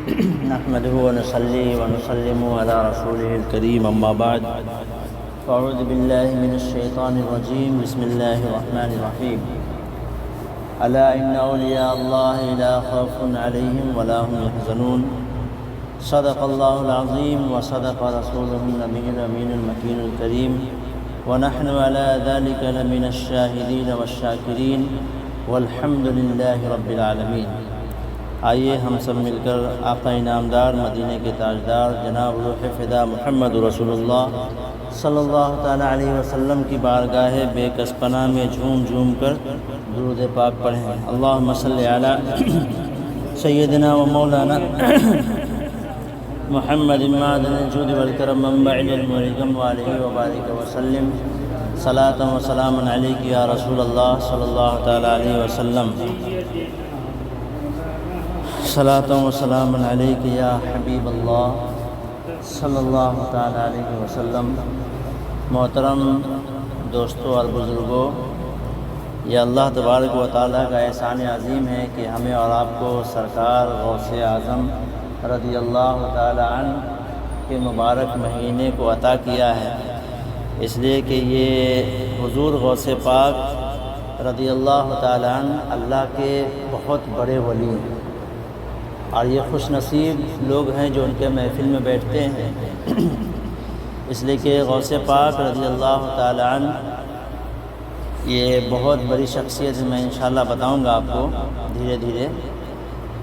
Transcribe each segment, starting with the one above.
نحمده ونصلي ونسلم على رسوله الكريم أما بعد فأعوذ بالله من الشيطان الرجيم بسم الله الرحمن الرحيم ألا إن أولياء الله لا خوف عليهم ولا هم يحزنون صدق الله العظيم وصدق رسوله النبي الأمين المكين الكريم ونحن على ذلك لمن الشاهدين والشاكرين والحمد لله رب العالمین۔ آئیے ہم سب مل کر آقا انعامدار مدینہ کے تاجدار جناب روح فدا محمد رسول اللہ صلی اللہ تعالیٰ علیہ وسلم کی بارگاہ بے کس پناہ میں جھوم جھوم کر درود پاک پڑھیں۔ اللہم صلی علی سیدنا و مولانا محمد معدن الجود والکرم منبع العلم والحکم وآلہ وبارک وسلم صلاۃ و سلام علیک یا رسول اللہ صلی اللہ تعالیٰ علیہ وسلم، صلاۃ و سلام علیک یا حبیب اللہ صلی اللہ تعالیٰ علیہ وسلم۔ محترم دوستوں اور بزرگوں، یہ اللہ تبارک و تعالیٰ کا احسان عظیم ہے کہ ہمیں اور آپ کو سرکار غوث اعظم رضی اللہ تعالیٰ عنہ کے مبارک مہینے کو عطا کیا ہے، اس لیے کہ یہ حضور غوث پاک رضی اللہ تعالیٰ عنہ اللہ کے بہت بڑے ولی ہیں، اور یہ خوش نصیب لوگ ہیں جو ان کے محفل میں بیٹھتے ہیں، اس لیے کہ غوث پاک رضی اللہ تعالیٰ عنہ یہ بہت بڑی شخصیت ہے۔ میں انشاءاللہ بتاؤں گا آپ کو دھیرے دھیرے۔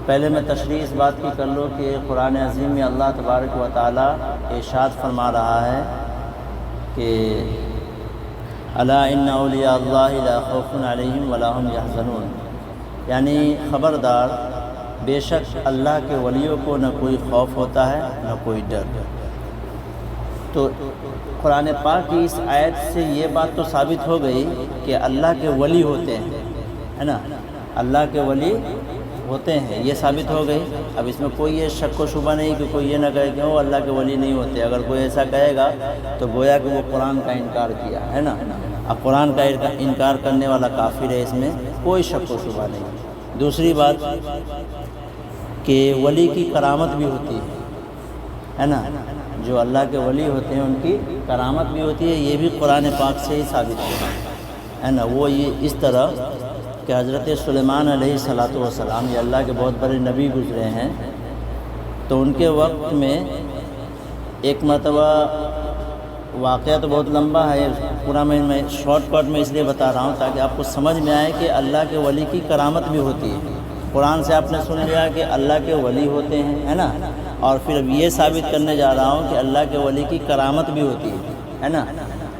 پہلے میں تشریح اس بات کی کر لوں کہ قرآن عظیم میں اللہ تبارک و تعالیٰ ارشاد فرما رہا ہے کہ الا ان اولیاء اللہ لا خوف علیہم ولا هم یحزنون، یعنی خبردار، بے شک اللہ کے ولیوں کو نہ کوئی خوف ہوتا ہے نہ کوئی ڈر۔ تو قرآن پاک کی اس آیت سے یہ بات تو ثابت ہو گئی کہ اللہ کے ولی ہوتے ہیں، ہے نا، اللہ کے ولی ہوتے ہیں، یہ ثابت ہو گئی۔ اب اس میں کوئی یہ شک و شبہ نہیں کہ کوئی یہ نہ کہے کہ وہ اللہ کے ولی نہیں ہوتے۔ اگر کوئی ایسا کہے گا تو گویا کہ وہ قرآن کا انکار کیا ہے نا۔ اب قرآن کا انکار کرنے والا کافر ہے، اس میں کوئی شک و شبہ نہیں۔ دوسری بات کہ ولی کی کرامت بھی ہوتی ہے نا، جو اللہ کے ولی ہوتے ہیں ان کی کرامت بھی ہوتی ہے، یہ بھی قرآن پاک سے ہی ثابت ہے نا۔ وہ یہ اس طرح کہ حضرت سلیمان علیہ السلام یہ اللہ کے بہت بڑے نبی گزرے ہیں، تو ان کے وقت میں ایک مرتبہ واقعہ تو بہت لمبا ہے، پورا میں شارٹ کٹ میں اس لیے بتا رہا ہوں تاکہ آپ کو سمجھ میں آئے کہ اللہ کے ولی کی کرامت بھی ہوتی ہے۔ قرآن سے آپ نے سن لیا کہ اللہ کے ولی ہوتے ہیں، ہے نا، اور پھر اب یہ ثابت کرنے جا رہا ہوں کہ اللہ کے ولی کی کرامت بھی ہوتی ہے نا۔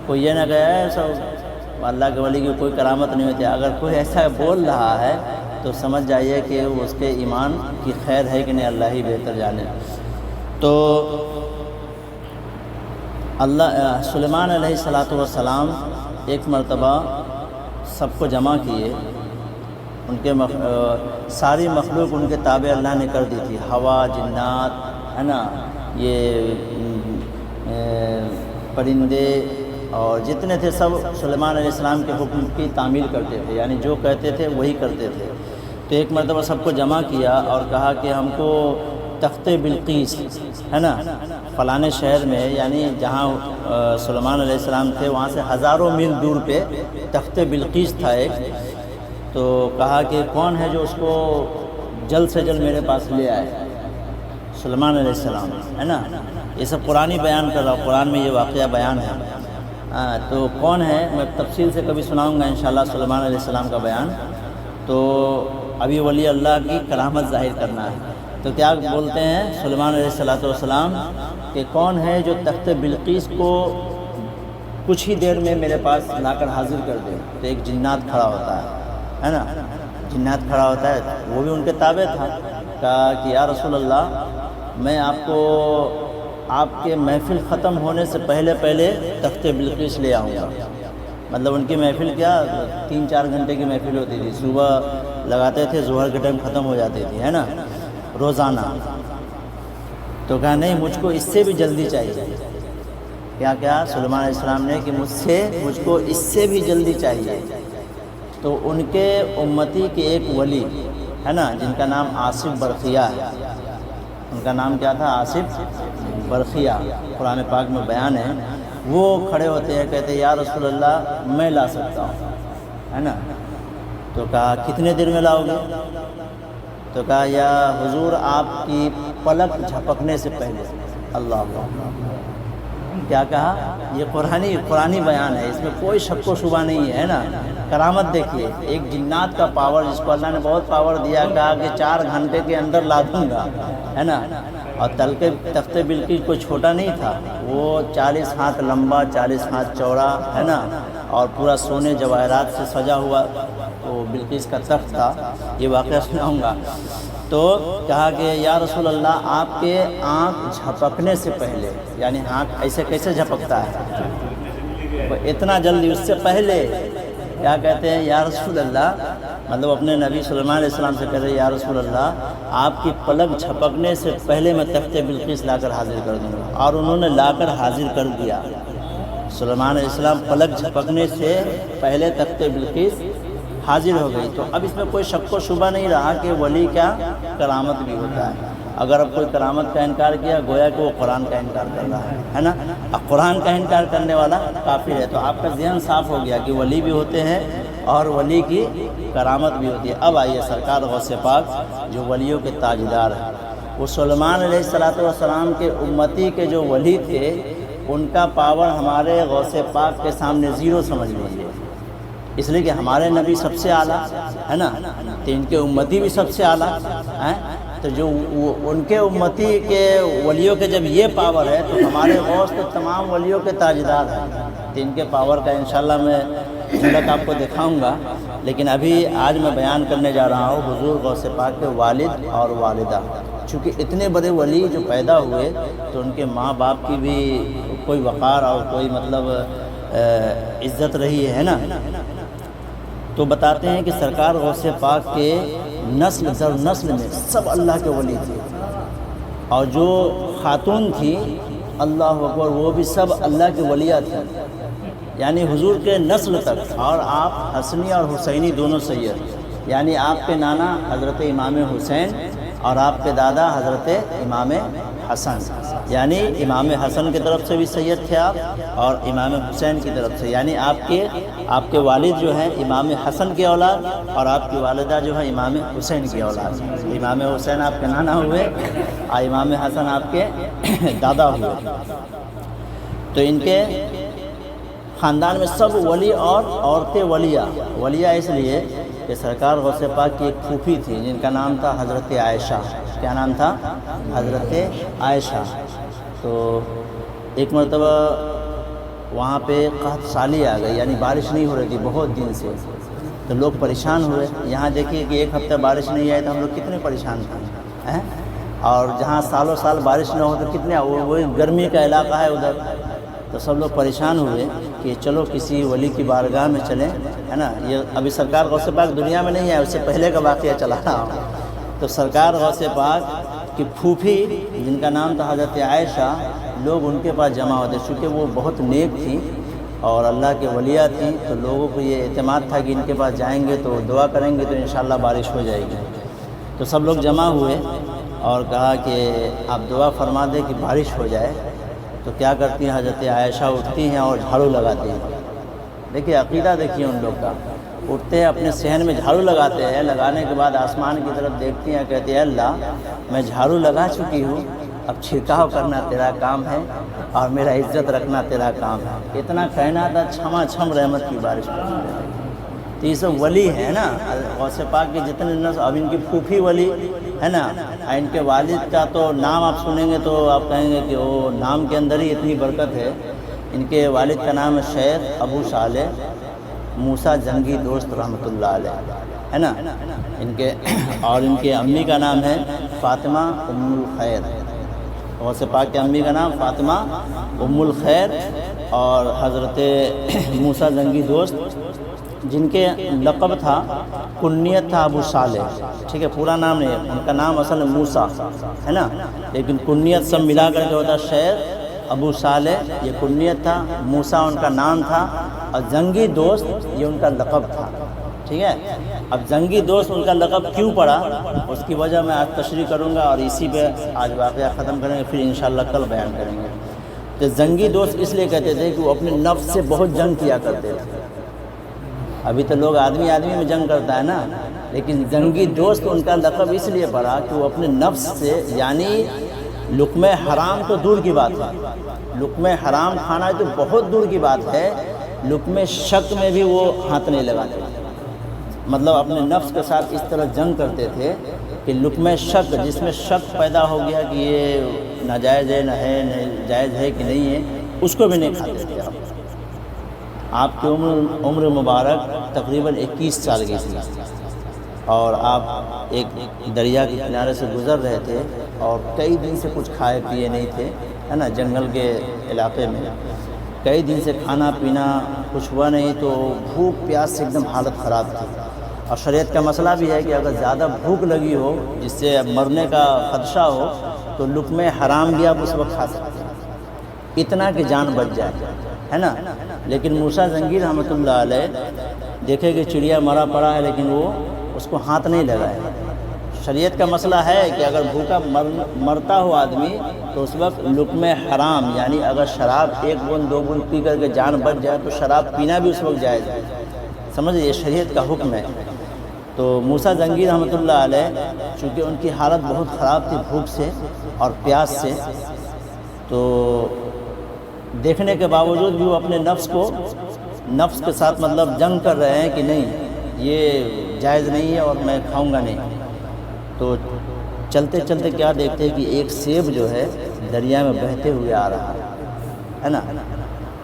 کوئی یہ نہ کہے سب اللہ کے ولی کی کوئی کرامت نہیں ہوتی۔ اگر کوئی ایسا بول رہا ہے تو سمجھ جائیے کہ اس کے ایمان کی خیر ہے کہ نہیں، اللہ ہی بہتر جانے۔ تو سلیمان علیہ السلام ایک مرتبہ سب کو جمع کیے، ان کے ساری مخلوق ان کے تابع اللہ نے کر دی تھی، ہوا، جنات، ہے نا، یہ پرندے اور جتنے تھے سب سلیمان علیہ السلام کے حکم کی تعمیل کرتے تھے، یعنی جو کہتے تھے وہی کرتے تھے۔ تو ایک مرتبہ سب کو جمع کیا اور کہا کہ ہم کو تخت بلقیس، ہے نا، فلانے شہر میں، یعنی جہاں سلیمان علیہ السلام تھے وہاں سے ہزاروں میل دور پہ تخت بلقیس تھا ایک۔ تو کہا کہ کون ہے جو اس کو جلد سے جلد میرے پاس لے آئے، سلیمان علیہ السلام، ہے نا۔ یہ سب قرآن ہی بیان کر رہا ہوں، قرآن میں یہ واقعہ بیان ہے۔ تو کون ہے میں تفصیل سے کبھی سناؤں گا انشاءاللہ سلیمان علیہ السلام کا بیان۔ تو ابھی ولی اللہ کی کرامت ظاہر کرنا ہے، تو کیا بولتے ہیں سلیمان علیہ السلام کہ کون ہے جو تخت بلقیس کو کچھ ہی دیر میں میرے پاس لا کر حاضر کر دے۔ تو ایک جنات کھڑا ہوتا ہے نا، جنات کھڑا ہوتا ہے، وہ بھی ان کے تابع تھا۔ کہا کہ یا رسول اللہ، میں آپ کو آپ کے محفل ختم ہونے سے پہلے تخت بلقیس لے آؤں گا۔ مطلب ان کی محفل کیا 3-4 گھنٹے کی محفل ہوتی تھی، صبح لگاتے تھے، ظہر کے ٹائم ختم ہو جاتی تھی، ہے نا، روزانہ۔ تو کہا نہیں، مجھ کو اس سے بھی جلدی چاہیے۔ کیا سلیمان علیہ السلام نے کہ مجھ کو اس سے بھی جلدی چاہیے۔ تو ان کے امتی کے ایک ولی ہے نا، جن کا نام آصف برقیہ ہے، ان کا نام کیا تھا؟ آصف برقیہ، قرآن پاک میں بیان ہے۔ وہ کھڑے ہوتے ہیں، کہتے ہیں یا رسول اللہ میں لا سکتا ہوں، ہے نا؟ تو کہا کتنے دیر میں لاؤ گے؟ تو کہا یا حضور آپ کی پلک جھپکنے سے پہلے۔ اللہ اللہ، کیا کہا؟ یہ قرآنی بیان ہے، اس میں کوئی شک و شبہ نہیں ہے نا۔ کرامت دیکھیے، ایک جنات کا پاور جس کو اللہ نے بہت پاور دیا، کہا کہ 4 گھنٹے کے اندر لا دوں گا، ہے نا؟ اور تخت بلقیس کوئی چھوٹا نہیں تھا، وہ 40 ہاتھ لمبا 40 ہاتھ چوڑا، ہے نا؟ اور پورا سونے جواہرات سے سجا ہوا وہ بلقیس کا تخت تھا۔ یہ واقعہ سناؤں گا۔ تو کہا کہ یا رسول اللہ آپ کے آنکھ جھپکنے سے پہلے، یعنی آنکھ ایسے کیسے جھپکتا ہے؟ اتنا جلدی، اس سے پہلے کیا کہتے ہیں یا رسول اللہ، مطلب اپنے نبی سلیمان علیہ السلام سے کہہ رہے یا رسول اللہ آپ کی پلک جھپکنے سے پہلے میں تخت بلقیس لا کر حاضر کر دوں گا۔ اور انہوں نے لا کر حاضر کر دیا۔ سلیمان علیہ السلام پلک جھپکنے سے پہلے تخت بلقیس حاضر ہو گئی۔ تو اب اس میں کوئی شک و شبہ نہیں رہا کہ ولی کیا کرامت بھی ہوتا ہے۔ اگر اب کوئی کرامت کا انکار کیا، گویا کہ وہ قرآن کا انکار کر رہا ہے نا؟ اب قرآن کا انکار کرنے والا کافر ہے۔ تو آپ کا ذہن صاف ہو گیا کہ ولی بھی ہوتے ہیں اور ولی کی کرامت بھی ہوتی ہے۔ اب آئیے سرکار غوث پاک جو ولیوں کے تاجدار ہیں، وہ سلیمان علیہ السلام کے امتی کے جو ولی تھے، ان کا پاور ہمارے غوث پاک کے سامنے زیرو سمجھ لیجیے۔ اس لیے کہ ہمارے نبی سب سے اعلیٰ ہے نا، تو ان کے امتی بھی سب سے اعلیٰ ہیں۔ تو جو ان کے امتی کے ولیوں کے جب یہ پاور ہے، تو ہمارے غوث تو تمام ولیوں کے تاجدار ہیں۔ تو ان کے پاور کا انشاءاللہ میں جھلک آپ کو دکھاؤں گا، لیکن ابھی آج میں بیان کرنے جا رہا ہوں حضور غوث پاک کے والد اور والدہ۔ چونکہ اتنے بڑے ولی جو پیدا ہوئے، تو ان کے ماں باپ کی بھی کوئی وقار اور کوئی مطلب عزت رہی ہے نا۔ تو بتاتے ہیں کہ سرکار غوث پاک کے نسل در نسل میں سب اللہ کے ولی تھے، اور جو خاتون تھی اللہ اکبر وہ بھی سب اللہ کے ولیہ تھے، یعنی حضور کے نسل تک۔ اور آپ حسنی اور حسینی دونوں سید، یعنی آپ کے نانا حضرت امام حسین اور آپ کے دادا حضرت امام حسن، یعنی امام حسن کی طرف سے بھی سید تھے آپ، اور امام حسین کی طرف سے، یعنی آپ کے والد جو ہیں امام حسن کی اولاد، اور آپ کی والدہ جو ہے امام حسین کی اولاد۔ امام حسین آپ کے نانا ہوئے اور امام حسن آپ کے دادا ہوئے۔ تو ان کے خاندان میں سب ولی اور عورتیں ولیہ اس لیے کہ سرکار غوث پاک کی ایک پھوپھی تھی جن کا نام تھا حضرت عائشہ۔ کیا نام تھا؟ حضرت عائشہ۔ تو ایک مرتبہ وہاں پہ قحط سالی آ گئی، یعنی بارش نہیں ہو رہی تھی بہت دن سے، تو لوگ پریشان ہوئے۔ یہاں دیکھیے کہ ایک ہفتہ بارش نہیں آئی تو ہم لوگ کتنے پریشان تھے، اور جہاں سالوں سال بارش نہ ہو تو کتنے، وہ گرمی کا علاقہ ہے ادھر، تو سب لوگ پریشان ہوئے کہ چلو کسی ولی کی بارگاہ میں چلیں، ہے نا۔ یہ ابھی سرکار غوث پاک دنیا میں نہیں ہے، اس سے پہلے کا واقعہ چلا رہا ہوں۔ تو سرکار غوث پاک کی پھوپھی جن کا نام تھا حضرت عائشہ، لوگ ان کے پاس جمع ہوتے، چونکہ وہ بہت نیک تھیں اور اللہ کے ولیہ تھیں، تو لوگوں کو یہ اعتماد تھا کہ ان کے پاس جائیں گے تو دعا کریں گے تو انشاءاللہ بارش ہو جائے گی۔ تو سب لوگ جمع ہوئے اور کہا کہ آپ دعا فرما دیں کہ بارش ہو جائے۔ تو کیا کرتی ہیں حضرت عائشہ اٹھتی ہیں اور جھاڑو لگاتی ہیں۔ دیکھیے عقیدہ دیکھیے ان لوگ کا، اٹھتے ہیں اپنے صحن میں جھاڑو لگاتے ہیں، لگانے کے بعد آسمان کی طرف دیکھتی ہیں، کہتی ہیں اللہ میں جھاڑو لگا چکی ہوں، اب چھڑکاؤ کرنا تیرا کام ہے اور میرا عزت رکھنا تیرا کام ہے۔ اتنا کہنا تھا، چھما چھم رحمت کی بارش پڑ گئی۔ تو یہ سب ولی ہیں نا غوث پاک کے جتنے نسل۔ اب ان کی پھوپھی ولی ہے نا، ان کے والد کا تو نام آپ سنیں گے تو آپ کہیں گے کہ وہ نام کے اندر ہی اتنی برکت ہے۔ ان کے والد کا نام ہے شیخ ابو صالح موسیٰ جنگی دوست رحمۃ اللہ علیہ، ہے نا۔ اور ان کے امی کا نام ہے فاطمہ ام الخیر۔ غوث پاک کے امی کا نام فاطمہ ام الخیر، اور حضرت موسیٰ جنگی دوست جن کے لقب تھا، کنیت تھا ابو صالح، ٹھیک ہے، پورا نام نہیں ہے ان کا، نام اصل موسیٰ ہے نا، لیکن کنیت سب ملا کر کے ہوتا شیخ ابو صالح، یہ کنیت تھا، موسیٰ ان کا نام تھا، اور جنگی دوست یہ ان کا لقب تھا، ٹھیک ہے. اب زنگی دوست ان کا لقب کیوں پڑا اس کی وجہ میں آج تشریح کروں گا، اور اسی پہ آج واقعہ ختم کریں گے، پھر انشاءاللہ کل بیان کریں گے. تو زنگی دوست اس لیے کہتے تھے کہ وہ اپنے نفس سے بہت جنگ کیا کرتے تھے. ابھی تو لوگ آدمی آدمی میں جنگ کرتا ہے نا، لیکن زنگی دوست ان کا لقب اس لیے پڑا کہ وہ اپنے نفس سے، یعنی لقمہ حرام تو دور کی بات ہے، لقمہ حرام کھانا تو بہت دور کی بات ہے، لقمہ شک میں بھی وہ ہاتھ نہیں لگاتے. مطلب اپنے نفس کے ساتھ اس طرح جنگ کرتے تھے کہ لقمہ شک، جس میں شک پیدا ہو گیا کہ یہ ناجائز ہے، نہ ہے، جائز ہے کہ نہیں ہے، اس کو بھی نہیں کھاتے تھے. آپ کی عمر مبارک تقریباً 21 سال کی تھی، اور آپ ایک دریا کے کنارے سے گزر رہے تھے اور کئی دن سے کچھ کھائے پیے نہیں تھے، ہے نا، جنگل کے علاقے میں کئی دن سے کھانا پینا کچھ ہوا نہیں، تو بھوک پیاس سے ایک دم حالت خراب تھی. اور شریعت کا مسئلہ بھی ہے کہ اگر زیادہ بھوک لگی ہو جس سے مرنے کا خدشہ ہو تو لقمہ حرام بھی آپ اس وقت کھا سکتے ہیں، اتنا کہ جان بچ جائے، ہے نا. لیکن موسیٰ زنگی رحمۃ اللہ علیہ دیکھے کہ چڑیا مرا پڑا ہے لیکن وہ اس کو ہاتھ نہیں لگائے. شریعت کا مسئلہ ہے کہ اگر بھوکا مرتا ہو آدمی تو اس وقت لقمہ حرام، یعنی اگر شراب 1 بوند 2 بوند پی کر کے جان بچ جائے تو شراب پینا بھی اس وقت جائز ہے. سمجھے، یہ شریعت کا حکم ہے. تو موسیٰ زنگی رحمۃ اللہ علیہ چونکہ ان کی حالت بہت خراب تھی بھوک سے اور پیاس سے، تو دیکھنے کے باوجود بھی وہ اپنے نفس کے ساتھ مطلب جنگ کر رہے ہیں کہ نہیں یہ جائز نہیں ہے اور میں کھاؤں گا نہیں. تو چلتے چلتے کیا دیکھتے کہ ایک سیب جو ہے دریا میں بہتے ہوئے آ رہا ہے نا.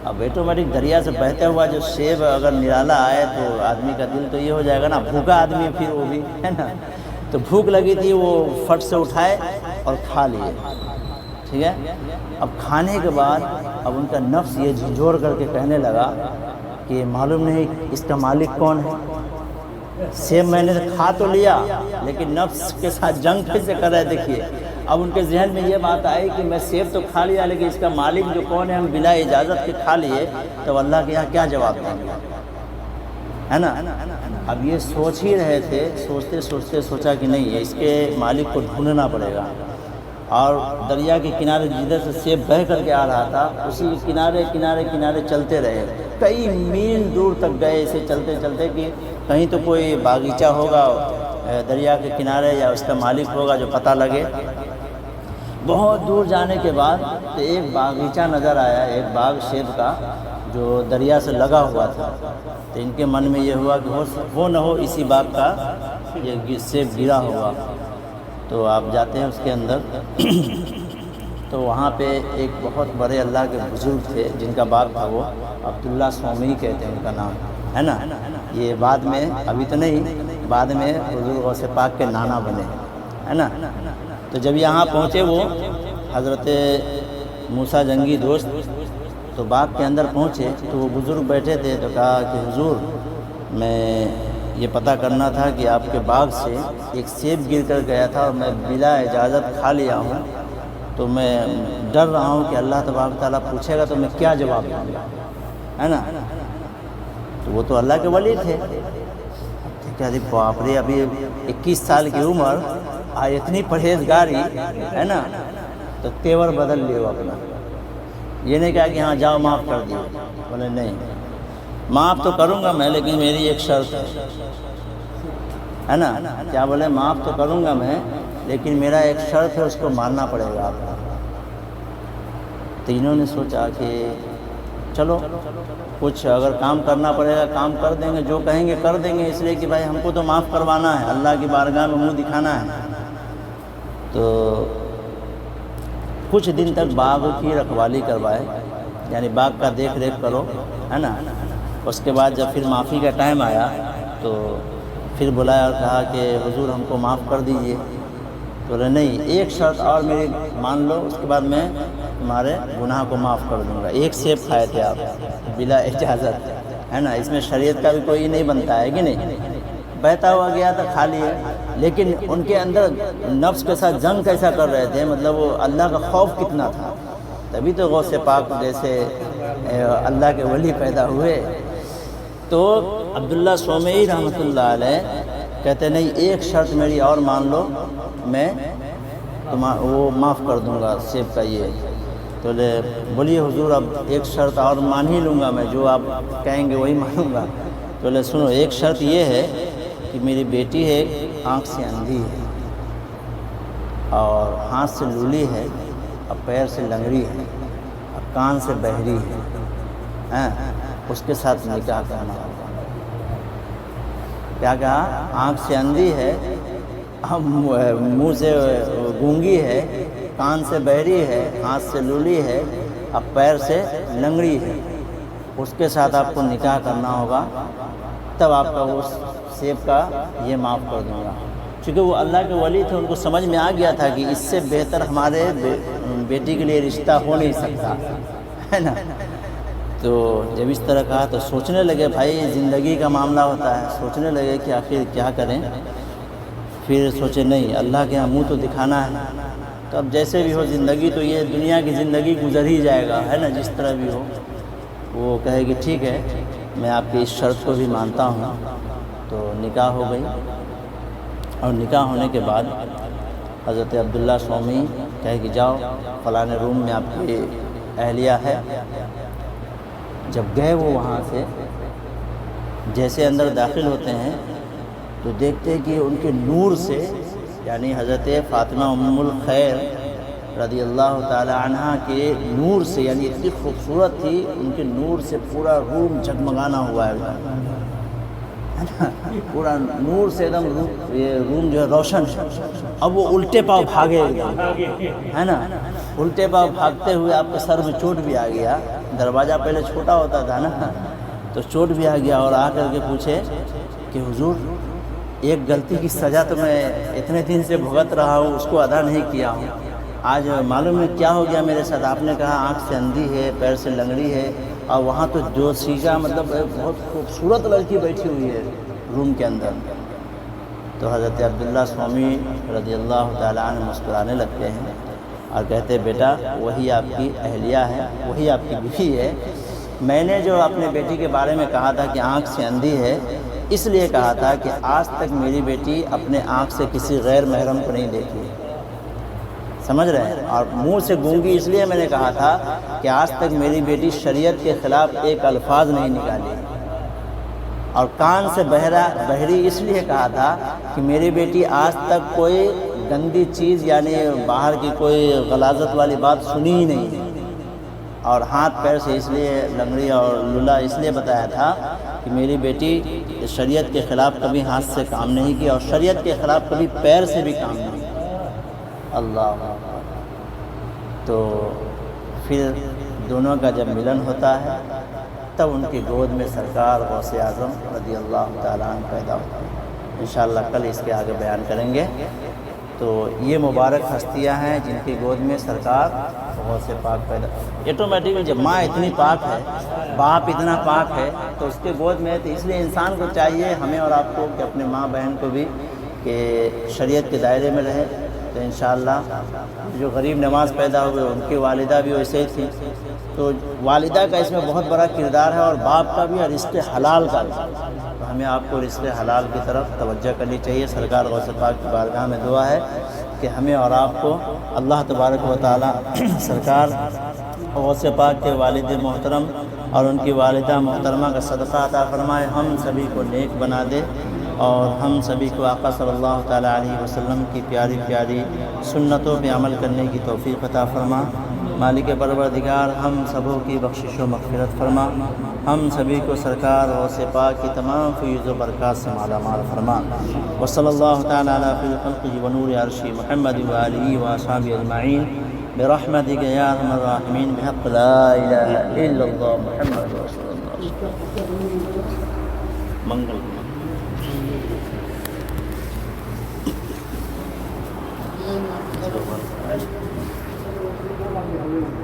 اب آٹومیٹک دریا سے بہتا ہوا جو سیب اگر نرالا آئے تو آدمی کا دل تو یہ ہو جائے گا نا، بھوکا آدمی پھر وہ بھی، ہے نا. تو بھوک لگی تھی، وہ فٹ سے اٹھائے اور کھا لیے. ٹھیک ہے. اب کھانے کے بعد اب ان کا نفس یہ جھنجھوڑ کر کے کہنے لگا کہ معلوم نہیں اس کا مالک کون ہے. سیب میں نے کھا تو لیا لیکن نفس کے ساتھ جنگ کیسے کر رہے دیکھیے. اب ان کے ذہن میں یہ بات آئی کہ میں سیب تو کھا لیا لیکن اس کا مالک جو کون ہے ہم بلا اجازت کے کھا لیے تو اللہ کے یہاں کیا جواب دیں گے، ہے نا. اب یہ سوچ ہی رہے تھے، سوچتے سوچتے سوچا کہ نہیں اس کے مالک کو ڈھونڈنا پڑے گا. اور دریا کے کنارے جدھر سے سیب بہہ کر کے آ رہا تھا اسی کنارے کنارے کنارے چلتے رہے، کئی میل دور تک گئے اسے چلتے چلتے کہ کہیں تو کوئی باغیچہ ہوگا دریا کے کنارے یا اس کا مالک ہوگا جو پتہ لگے. بہت دور جانے کے بعد تو ایک باغیچہ نظر آیا، ایک باغ سیب کا جو دریا سے لگا ہوا تھا. تو ان کے من میں یہ ہوا کہ ہو نہ ہو اسی باغ کا یہ سیب گرا ہوا. تو آپ جاتے ہیں اس کے اندر تو وہاں پہ ایک بہت بڑے اللہ کے بزرگ تھے جن کا باغ تھا، وہ عبداللہ سومی کہتے ہیں ان کا نام، ہے نا. یہ بعد میں، ابھی تو نہیں، بعد میں حضور غوث پاک کے نانا بنے، ہے نا. تو جب یہاں پہنچے وہ حضرت موسیٰ زنگی دوست، تو باغ کے اندر پہنچے تو وہ بزرگ بیٹھے تھے. تو کہا کہ حضور میں یہ پتہ کرنا تھا کہ آپ کے باغ سے ایک سیب گر کر گیا تھا اور میں بلا اجازت کھا لیا ہوں، تو میں ڈر رہا ہوں کہ اللہ تبارک تعالیٰ پوچھے گا تو میں کیا جواب دوں گا، ہے نا. تو وہ تو اللہ کے ولی تھے. کہا جی باپ رے، ابھی 21 سال کی عمر، اتنی پرہیزگاری، ہے نا. تو تیور بدل لیے اپنا. یہ نہیں کہا کہ ہاں جاؤ معاف کر دیو. بولے نہیں، معاف تو کروں گا میں لیکن میری ایک شرط ہے نا. کیا بولے؟ معاف تو کروں گا میں لیکن میرا ایک شرط ہے، اس کو ماننا پڑے گا آپ کو. تو انہوں نے سوچا کہ چلو کچھ اگر کام کرنا پڑے گا کام کر دیں گے، جو کہیں گے کر دیں گے، اس لیے کہ بھائی ہم کو تو معاف کروانا ہے، اللہ کی بارگاہ میں منہ دکھانا ہے. تو کچھ دن تک باغ کی رکھوالی کروائے، یعنی باغ کا دیکھ ریکھ کرو، ہے نا. اس کے بعد جب پھر معافی کا ٹائم آیا تو پھر بلایا اور کہا کہ حضور ہم کو معاف کر دیجئے. تو بولے نہیں، ایک شرط اور میری مان لو، اس کے بعد میں تمہارے گناہ کو معاف کر دوں گا. ایک سیب کھائے تھے آپ بلا اجازت، ہے نا. اس میں شریعت کا بھی کوئی نہیں بنتا ہے کہ نہیں. بہتا ہوا گیا تھا، کھا لیے. لیکن ان کے اندر نفس کے ساتھ جنگ کیسا کر رہے تھے، مطلب وہ اللہ کا خوف کتنا تھا. تبھی تو غوث پاک جیسے اللہ کے ولی پیدا ہوئے. تو عبداللہ سومئی رحمۃ اللہ علیہ کہتے نہیں ایک شرط میری اور مان لو، میں وہ معاف کر دوں گا سیب کا یہ۔ تو بولیے حضور اب ایک شرط اور مان ہی لوں گا، میں جو آپ کہیں گے وہی مانوں گا۔ تو سنو ایک شرط یہ ہے کہ میری بیٹی ہے، آنکھ سے اندھی ہے اور ہاتھ سے لولی ہے اور پیر سے لنگڑی ہے اور کان سے بہری ہے، اس کے ساتھ نکاح کرنا ہوگا۔ کیا کہا؟ آنکھ سے اندھی ہے، منہ سے گونگی ہے، کان سے بہری ہے، ہاتھ سے لولی ہے اور پیر سے لنگڑی ہے، اس کے ساتھ آپ کو نکاح کرنا ہوگا، تب آپ کا وہ سیب کا یہ معاف کر دوں گا۔ چونکہ وہ اللہ کے ولی تھے، ان کو سمجھ میں آ گیا تھا کہ اس سے بہتر ہمارے بیٹی کے لیے رشتہ ہو نہیں سکتا ہے نا۔ تو جب اس طرح کہا تو سوچنے لگے، بھائی زندگی کا معاملہ ہوتا ہے، سوچنے لگے کہ آخر کیا کریں۔ پھر سوچے نہیں، اللہ کے یہاں منہ تو دکھانا ہے، تو اب جیسے بھی ہو زندگی تو یہ دنیا کی زندگی گزر ہی جائے گا ہے نا، جس طرح بھی ہو۔ وہ کہے کہ ٹھیک ہے، میں آپ کی اس شرط کو بھی مانتا ہوں۔ تو نکاح ہو گئی، اور نکاح ہونے کے بعد حضرت عبداللہ سومی کہے کہ جاؤ فلاں روم میں آپ کی اہلیہ ہے۔ جب گئے وہ وہاں سے، جیسے اندر داخل ہوتے ہیں تو دیکھتے کہ ان کے نور سے، یعنی حضرت فاطمہ ام الخیر رضی اللہ تعالی عنہ کے نور سے، یعنی اتنی خوبصورت تھی، ان کے نور سے پورا روم جگمگانا ہوا ہے، پورا نور سے ایک دم یہ روم جو ہے روشن ہے۔ اب وہ الٹے پاؤں بھاگے ہے نا، الٹے پاؤں بھاگتے ہوئے آپ کے سر میں چوٹ بھی آ گیا، دروازہ پہلے چھوٹا ہوتا تھا نا، تو چوٹ بھی آ گیا، اور آ کر کے پوچھے کہ حضور ایک غلطی کی سزا تو میں اتنے دن سے بھگت رہا ہوں، اس کو ادا نہیں کیا ہوں، آج معلوم ہے کیا ہو گیا میرے ساتھ؟ آپ نے کہا آنکھ سے اندھی ہے، پیر سے لنگڑی ہے، اور وہاں تو جو سیگا مطلب بہت خوبصورت لڑکی بیٹھی ہوئی ہے روم کے اندر۔ تو حضرت عبداللہ سومی رضی اللہ تعالیٰ عنہ مسکرانے لگتے ہیں اور کہتے بیٹا وہی آپ کی اہلیہ ہے، وہی آپ کی بیوی ہے۔ میں نے جو اپنے بیٹی کے بارے میں کہا تھا کہ آنکھ سے اندھی ہے، اس لیے کہا تھا کہ آج تک میری بیٹی اپنے آنکھ سے کسی غیر محرم کو نہیں دیکھی، سمجھ رہے ہیں؟ اور منہ سے گونگی اس لیے میں نے کہا تھا کہ آج تک میری بیٹی شریعت کے خلاف ایک الفاظ نہیں نکالی، اور کان سے بہری اس لیے کہا تھا کہ میری بیٹی آج تک کوئی گندی چیز یعنی باہر کی کوئی غلاظت والی بات سنی ہی نہیں، اور ہاتھ پیر سے اس لیے لنگڑی اور لولا اس لیے بتایا تھا کہ میری بیٹی شریعت کے خلاف کبھی ہاتھ سے کام نہیں کیا، اور شریعت کے خلاف کبھی پیر سے بھی کام نہیں کیا۔ اللہ تو پھر دونوں کا جب ملن ہوتا ہے تب ان کی گود میں سرکار غوث اعظم رضی اللہ تعالیٰ عنہ پیدا ہوتے ہیں۔ انشاءاللہ کل اس کے آگے بیان کریں گے۔ تو یہ مبارک ہستیاں ہیں جن کی گود میں سرکار غوث پاک پیدا۔ ایٹومیٹکلی جب ماں اتنی پاک ہے، باپ اتنا پاک ہے، تو اس کے گود میں، تو اس لیے انسان کو چاہیے ہمیں اور آپ کو کہ اپنے ماں بہن کو بھی کہ شریعت کے دائرے میں رہے۔ تو انشاءاللہ جو غریب نواز پیدا ہوئے ان کی والدہ بھی ویسے ہی تھی، تو والدہ کا اس میں بہت بڑا کردار ہے، اور باپ کا بھی، اور رزق حلال کا بھی۔ تو ہمیں آپ کو رزق حلال کی طرف توجہ کرنی چاہیے۔ سرکار غوث پاک کی بارگاہ میں دعا ہے کہ ہمیں اور آپ کو اللہ تبارک و تعالیٰ سرکار غوث پاک کے والد محترم اور ان کی والدہ محترمہ کا صدقہ عطا فرمائے، ہم سبھی کو نیک بنا دے، اور ہم سبھی کو آقا صلی اللہ تعالیٰ علیہ وسلم کی پیاری پیاری سنتوں پہ عمل کرنے کی توفیق عطا فرما۔ مالک پروردگار ہم سبوں کی بخشش و مغفرت فرما، ہم سبھی کو سرکار غوث پاک کی تمام فیض و برکات سے مالا مال فرما۔ وصلی اللہ تعالیٰ علی خیر خلقہ ونور عرشہ محمد وآلہ وصحبہ اجمعین برحمتک یا ارحم الراحمین بحق لا الہ الا اللہ محمد رسول اللہ۔ منگل Thank you.